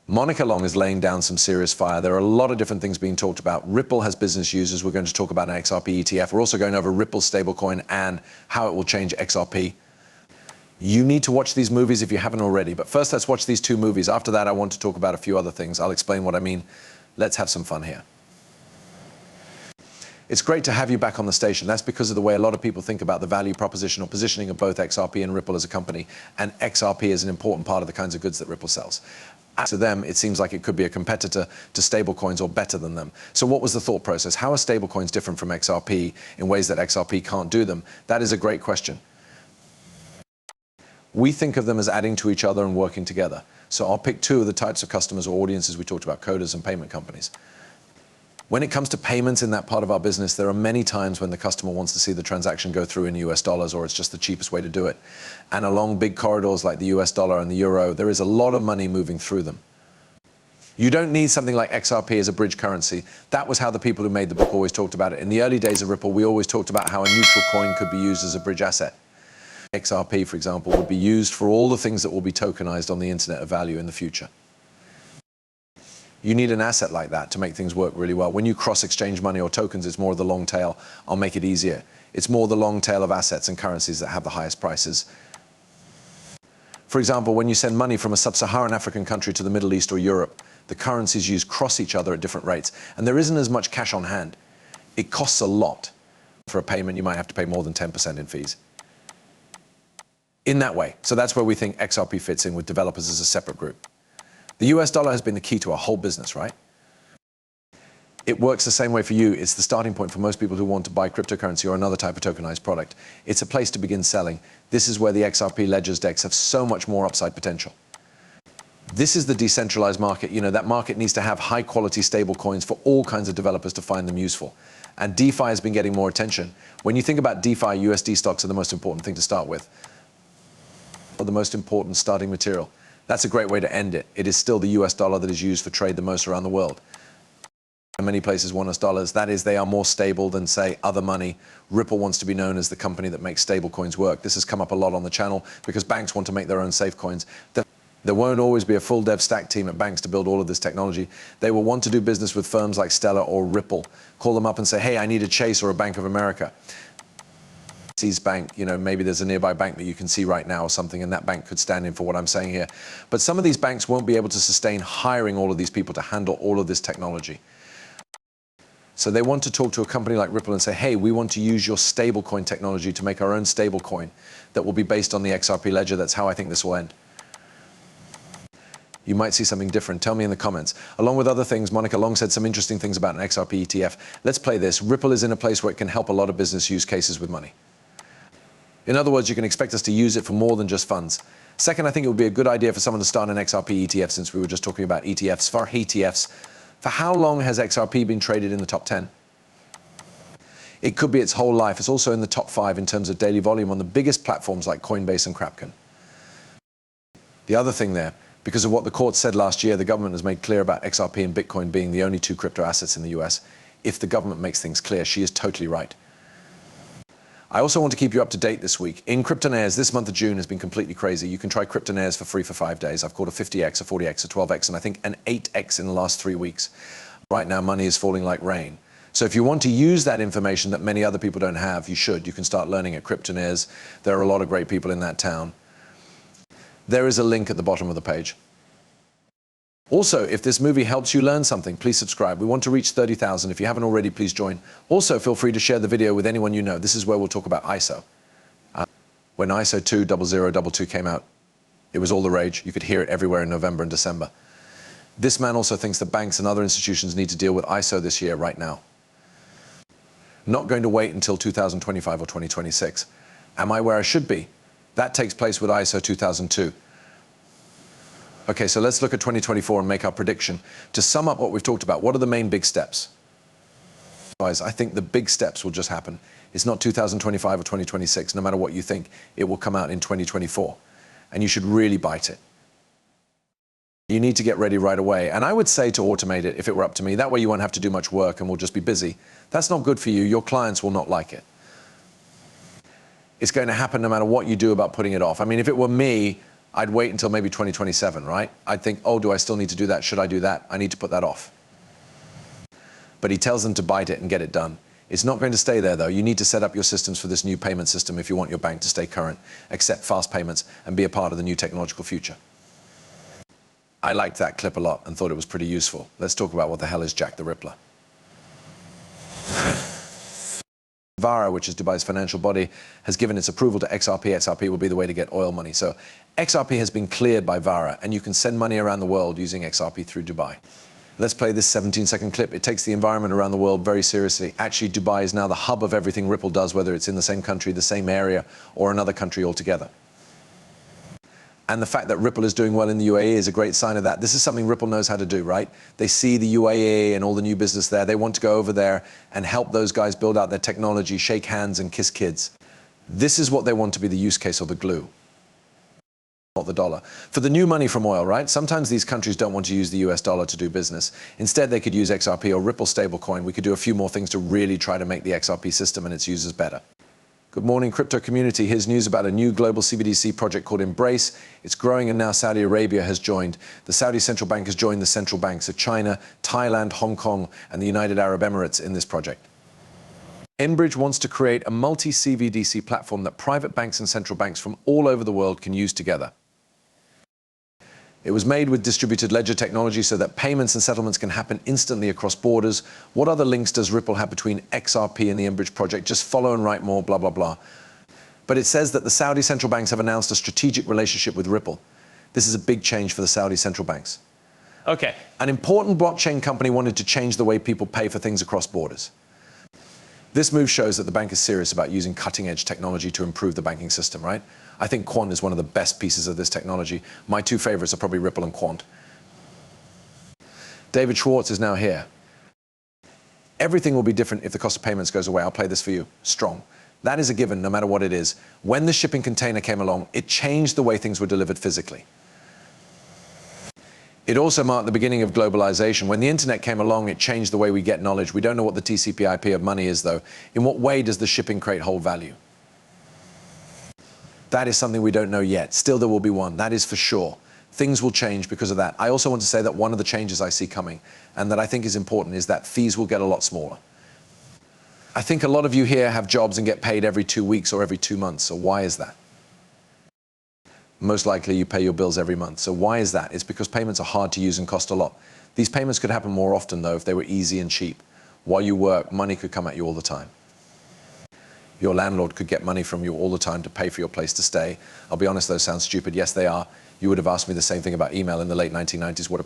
Monica Long is laying down some serious fire. There are a lot of different things being talked about. Ripple has business users. We're going to talk about an XRP ETF. We're also going over Ripple stablecoin and how it will change XRP. You need to watch these movies if you haven't already. But first, let's watch these two movies. After that, I want to talk about a few other things. I'll explain what I mean. Let's have some fun here. It's great to have you back on the station. That's because of the way a lot of people think about the value proposition or positioning of both XRP and Ripple as a company. And XRP is an important part of the kinds of goods that Ripple sells. To them, it seems like it could be a competitor to stablecoins or better than them. So what was the thought process? How are stablecoins different from XRP in ways that XRP can't do them? That is a great question. We think of them as adding to each other and working together. So I'll pick two of the types of customers or audiences we talked about, coders and payment companies. When it comes to payments in that part of our business, there are many times when the customer wants to see the transaction go through in US dollars, or it's just the cheapest way to do it. And along big corridors like the US dollar and the euro, there is a lot of money moving through them. You don't need something like XRP as a bridge currency. That was how the people who made the book always talked about it. In the early days of Ripple, we always talked about how a neutral coin could be used as a bridge asset. XRP, for example, would be used for all the things that will be tokenized on the Internet of Value in the future. You need an asset like that to make things work really well. When you cross-exchange money or tokens, it's more of the long tail. I'll make it easier. It's more the long tail of assets and currencies that have the highest prices. For example, when you send money from a sub-Saharan African country to the Middle East or Europe, the currencies used cross each other at different rates, and there isn't as much cash on hand. It costs a lot. For a payment, you might have to pay more than 10% in fees. In that way. So that's where we think XRP fits in with developers as a separate group. The US dollar has been the key to our whole business, right? It works the same way for you. It's the starting point for most people who want to buy cryptocurrency or another type of tokenized product. It's a place to begin selling. This is where the XRP ledgers DEX have so much more upside potential. This is the decentralized market. You know, that market needs to have high quality stable coins for all kinds of developers to find them useful. And DeFi has been getting more attention. When you think about DeFi, USD stocks are the most important thing to start with. Or the most important starting material. That's a great way to end it. It is still the US dollar that is used for trade the most around the world. In many places want us dollars. That is, they are more stable than, say, other money. Ripple wants to be known as the company that makes stable coins work. This has come up a lot on the channel because banks want to make their own safe coins. There won't always be a full dev stack team at banks to build all of this technology. They will want to do business with firms like Stellar or Ripple. Call them up and say, hey, I need a Chase or a Bank of America. Bank, you know, maybe there's a nearby bank that you can see right now or something, and that bank could stand in for what I'm saying here. But some of these banks won't be able to sustain hiring all of these people to handle all of this technology. So they want to talk to a company like Ripple and say, hey, we want to use your stablecoin technology to make our own stablecoin that will be based on the XRP ledger. That's how I think this will end. You might see something different. Tell me in the comments. Along with other things, Monica Long said some interesting things about an XRP ETF. Let's play this. Ripple is in a place where it can help a lot of business use cases with money. In other words, you can expect us to use it for more than just funds. Second, I think it would be a good idea for someone to start an XRP ETF, since we were just talking about ETFs. For ETFs, for how long has XRP been traded in the top 10? It could be its whole life. It's also in the top 5 in terms of daily volume on the biggest platforms like Coinbase and Kraken. The other thing there, because of what the court said last year, the government has made clear about XRP and Bitcoin being the only 2 crypto assets in the US. If the government makes things clear, she is totally right. I also want to keep you up to date this week. In Kryptonaires, this month of June has been completely crazy. You can try Kryptonaires for free for 5 days. I've caught a 50x, a 40x, a 12x, and I think an 8x in the last 3 weeks. Right now, money is falling like rain. So if you want to use that information that many other people don't have, you should. You can start learning at Kryptonaires. There are a lot of great people in that town. There is a link at the bottom of the page. Also, if this movie helps you learn something, please subscribe. We want to reach 30,000. If you haven't already, please join. Also, feel free to share the video with anyone you know. This is where we'll talk about ISO. When ISO 20022 came out, it was all the rage. You could hear it everywhere in November and December. This man also thinks that banks and other institutions need to deal with ISO this year, right now. Not going to wait until 2025 or 2026. Am I where I should be? That takes place with ISO 2002. Okay, so let's look at 2024 and make our prediction. To sum up what we've talked about, what are the main big steps? Guys, I think the big steps will just happen. It's not 2025 or 2026. No matter what you think, it will come out in 2024. And you should really bite it. You need to get ready right away. And I would say to automate it if it were up to me. That way you won't have to do much work and we'll just be busy. That's not good for you. Your clients will not like it. It's going to happen no matter what you do about putting it off. I mean, if it were me, I'd wait until maybe 2027, right? I'd think, oh, do I still need to do that? Should I do that? I need to put that off. But he tells them to bite it and get it done. It's not going to stay there, though. You need to set up your systems for this new payment system if you want your bank to stay current, accept fast payments, and be a part of the new technological future. I liked that clip a lot and thought it was pretty useful. Let's talk about what the hell is Jack the Rippler. VARA, which is Dubai's financial body, has given its approval to XRP. XRP will be the way to get oil money. So XRP has been cleared by VARA, and you can send money around the world using XRP through Dubai. Let's play this 17-second clip. It takes the environment around the world very seriously. Actually, Dubai is now the hub of everything Ripple does, whether it's in the same country, the same area, or another country altogether. And the fact that Ripple is doing well in the UAE is a great sign of that. This is something Ripple knows how to do, right? They see the UAE and all the new business there. They want to go over there and help those guys build out their technology, shake hands and kiss kids. This is what they want to be the use case or the glue, not the dollar. For the new money from oil, right? Sometimes these countries don't want to use the US dollar to do business. Instead, they could use XRP or Ripple stablecoin. We could do a few more things to really try to make the XRP system and its users better. Good morning, crypto community. Here's news about a new global CBDC project called Embrace. It's growing, and now Saudi Arabia has joined. The Saudi central bank has joined the central banks of China, Thailand, Hong Kong, and the United Arab Emirates in this project. Enbridge wants to create a multi-CBDC platform that private banks and central banks from all over the world can use together. It was made with distributed ledger technology so that payments and settlements can happen instantly across borders. What other links does Ripple have between XRP and the Enbridge project? Just follow and write more, blah, blah, blah. But it says that the Saudi central banks have announced a strategic relationship with Ripple. This is a big change for the Saudi central banks. Okay. An important blockchain company wanted to change the way people pay for things across borders. This move shows that the bank is serious about using cutting-edge technology to improve the banking system, right? I think Kwon is one of the best pieces of this technology. My two favorites are probably Ripple and Quant. David Schwartz is now here. Everything will be different if the cost of payments goes away. I'll play this for you. Strong. That is a given, no matter what it is. When the shipping container came along, it changed the way things were delivered physically. It also marked the beginning of globalization. When the internet came along, it changed the way we get knowledge. We don't know what the TCP/IP of money is, though. In what way does the shipping crate hold value? That is something we don't know yet. Still, there will be one. That is for sure. Things will change because of that. I also want to say that one of the changes I see coming, and that I think is important, is that fees will get a lot smaller. I think a lot of you here have jobs and get paid every 2 weeks or every 2 months. So why is that? Most likely you pay your bills every month. So why is that? It's because payments are hard to use and cost a lot. These payments could happen more often, though, if they were easy and cheap. While you work, money could come at you all the time. Your landlord could get money from you all the time to pay for your place to stay. I'll be honest, those sound stupid. Yes, they are. You would have asked me the same thing about email in the late 1990s. What a